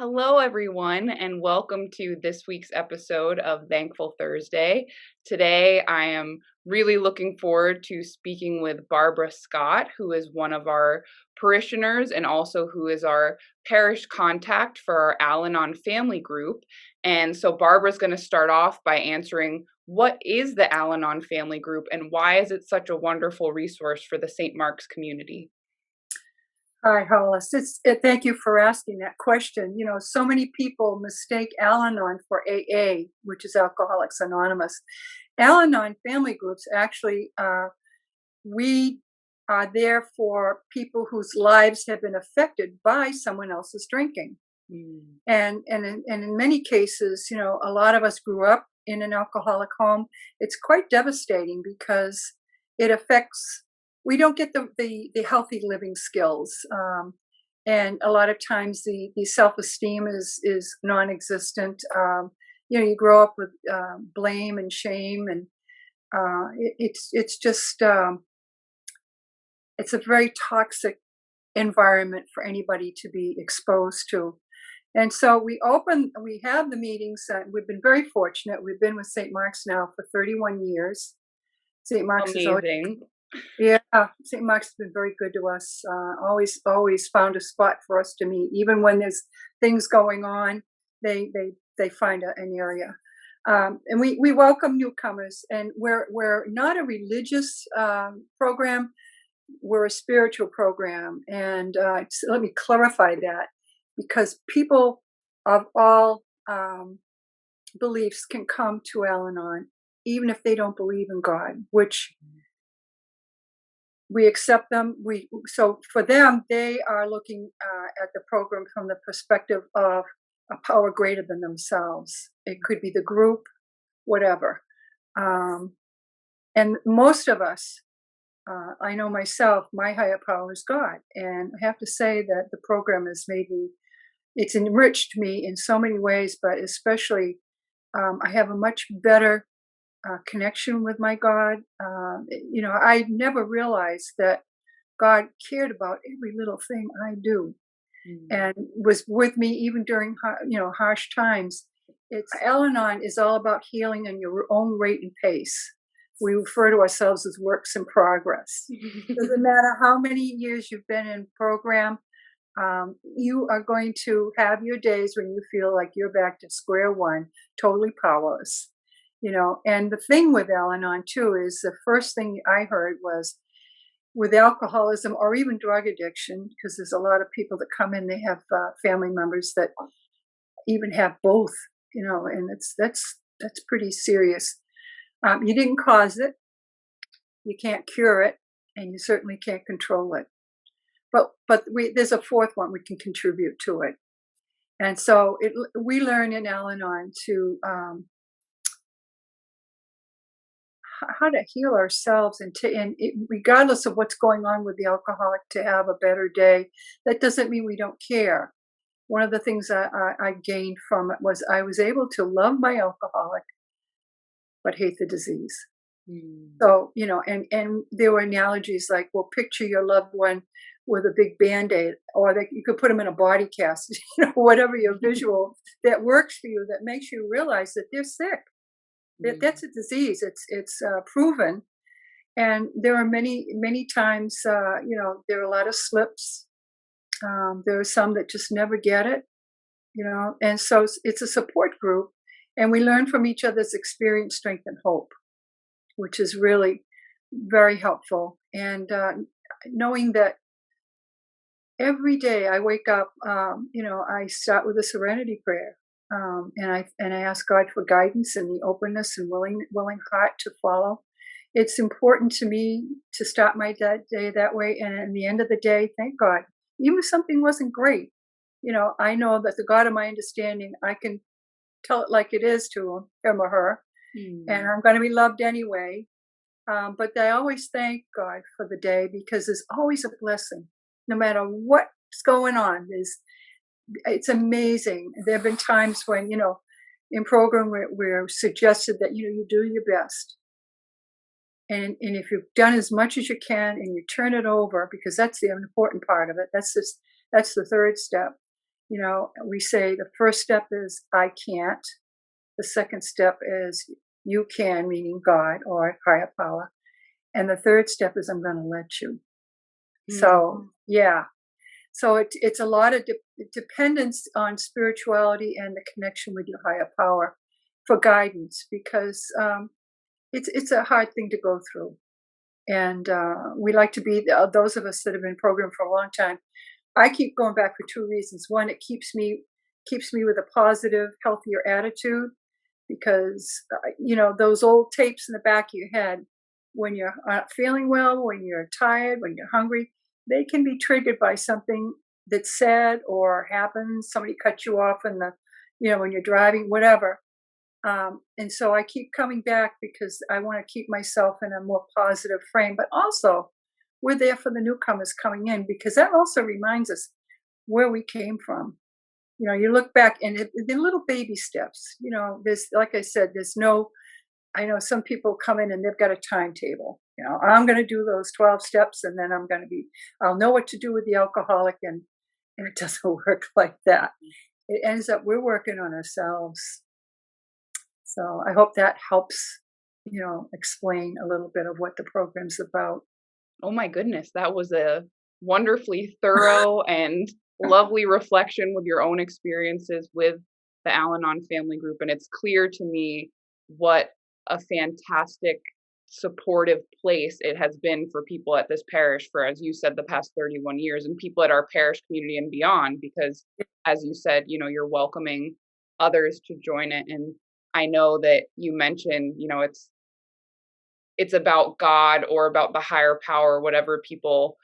Hello, everyone, and welcome to this week's episode of Thankful Thursday. Today, I am really looking forward to speaking with Barbara Scott, who is one of our parishioners and also who is our parish contact for our Al-Anon family group. And so, Barbara's going to start off by answering what is the Al-Anon family group and why is it such a wonderful resource for the St. Mark's community? Hi, Hollis. Thank you for asking that question. You know, so many people mistake Al-Anon for AA, which is Alcoholics Anonymous. Al-Anon family groups actually, we are there for people whose lives have been affected by someone else's drinking. And in many cases, you know, a lot of us grew up in an alcoholic home. It's quite devastating because it affects, we don't get the healthy living skills. And a lot of times the self-esteem is non-existent. You know, you grow up with blame and shame, and it's just it's a very toxic environment for anybody to be exposed to. And so we have the meetings. We've been very fortunate. We've been with St. Mark's now for 31 years. St. Mark's is always, Amazing. yeah, St. Mark's has been very good to us. Always found a spot for us to meet, even when there's things going on. They find an area, and we welcome newcomers. And we're not a religious program. We're a spiritual program, and let me clarify that, because people of all beliefs can come to Al-Anon, even if they don't believe in God, which we accept them. So for them, they are looking at the program from the perspective of a power greater than themselves. It could be the group, whatever. And most of us, I know myself, my higher power is God. And I have to say that the program has it's enriched me in so many ways, but especially I have a much better connection with my God. You know, I never realized that God cared about every little thing I do and was with me even during, harsh times. Al-Anon is all about healing in your own rate and pace. We refer to ourselves as works in progress. Doesn't matter how many years you've been in program, you are going to have your days when you feel like you're back to square one, totally powerless. You know, and the thing with Al-Anon too is the first thing I heard was with alcoholism or even drug addiction, because there's a lot of people that come in, they have family members that even have both, you know, and that's pretty serious. You didn't cause it, you can't cure it, and you certainly can't control it. But there's a fourth one, we can contribute to it. And so we learn in Al-Anon to how to heal ourselves and regardless of what's going on with the alcoholic, to have a better day. That doesn't mean we don't care. One of the things I gained from it was I was able to love my alcoholic but hate the disease. So, you know, and there were analogies like, well, picture your loved one with a big Band-Aid, or that you could put them in a body cast, you know, whatever your visual that works for you, that makes you realize that they're sick. That's a disease. It's proven, and there are many times. You know, there are a lot of slips. There are some that just never get it. You know, and so it's a support group, and we learn from each other's experience, strength, and hope, which is really very helpful. And knowing that every day I wake up, you know, I start with a serenity prayer. And I ask God for guidance and the openness and willing heart to follow. It's important to me to start my day that way, and at the end of the day, thank God. Even if something wasn't great, you know, I know that the God of my understanding, I can tell it like it is to him or her, and I'm going to be loved anyway. But I always thank God for the day, because there's always a blessing, no matter what's going on. It's amazing. There have been times when, you know, in program we're suggested that, you know, you do your best. And if you've done as much as you can and you turn it over, because that's the important part of it. That's the third step. We say the first step is I can't. The second step is you can, meaning God or higher power. And the third step is I'm going to let you. So, yeah. So it's a lot of dependence on spirituality and the connection with your higher power for guidance, because it's a hard thing to go through. And we like to be those of us that have been programmed for a long time. I keep going back for two reasons. One, it keeps me with a positive, healthier attitude, because those old tapes in the back of your head, when you're not feeling well, when you're tired, when you're hungry, they can be triggered by something that's said or happens. Somebody cut you off in when you're driving, whatever. And so I keep coming back because I want to keep myself in a more positive frame. But also, we're there for the newcomers coming in, because that also reminds us where we came from. You look back and the little baby steps. There's, like I said, there's no. I know some people come in and they've got a timetable. I'm going to do those 12 steps, and then I'll know what to do with the alcoholic, and it doesn't work like that. It ends up we're working on ourselves. So I hope that helps, explain a little bit of what the program's about. Oh my goodness, that was a wonderfully thorough and lovely reflection with your own experiences with the Al-Anon family group. And it's clear to me what a fantastic supportive place it has been for people at this parish for, as you said, the past 31 years, and people at our parish community and beyond, because as you said, you're welcoming others to join it. And I know that you mentioned, it's about God or about the higher power, whatever people,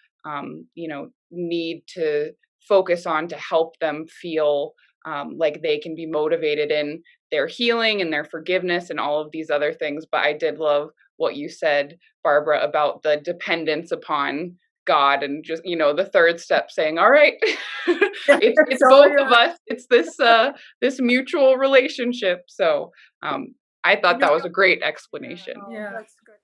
need to focus on to help them feel like they can be motivated in their healing and their forgiveness and all of these other things. But I did love what you said, Barbara, about the dependence upon God, and just, the third step saying, all right, it's both of us. It's this mutual relationship. So I thought that was a great explanation. Yeah, that's good.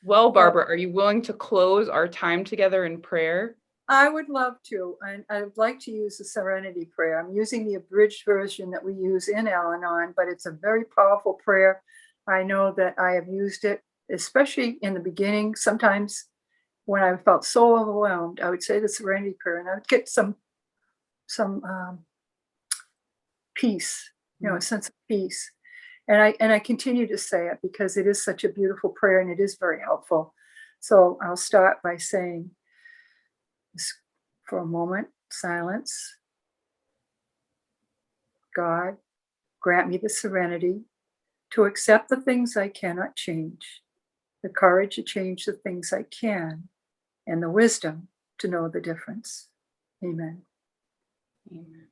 Well, Barbara, are you willing to close our time together in prayer? I would love to, and I would like to use the Serenity Prayer. I'm using the abridged version that we use in Al-Anon, but it's a very powerful prayer. I know that I have used it, especially in the beginning. Sometimes when I felt so overwhelmed, I would say the Serenity Prayer, and I would get some peace, a sense of peace. And I continue to say it because it is such a beautiful prayer, and it is very helpful. So I'll start by saying, for a moment, silence. God, grant me the serenity to accept the things I cannot change, the courage to change the things I can, and the wisdom to know the difference. Amen. Amen.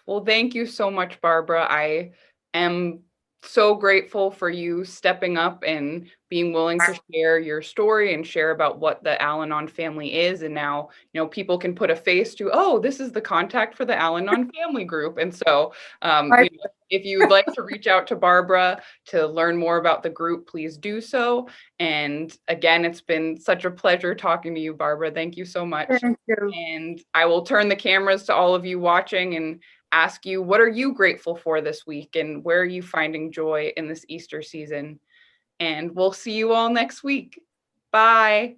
Well, thank you so much, Barbara. I am so grateful for you stepping up and being willing to share your story and share about what the Al-Anon family is. And now, people can put a face to, oh, this is the contact for the Al-Anon family group. And so, if you would like to reach out to Barbara to learn more about the group, please do so. And again, it's been such a pleasure talking to you, Barbara. Thank you so much. Thank you. And I will turn the cameras to all of you watching and ask you, what are you grateful for this week, and where are you finding joy in this Easter season? And we'll see you all next week. Bye.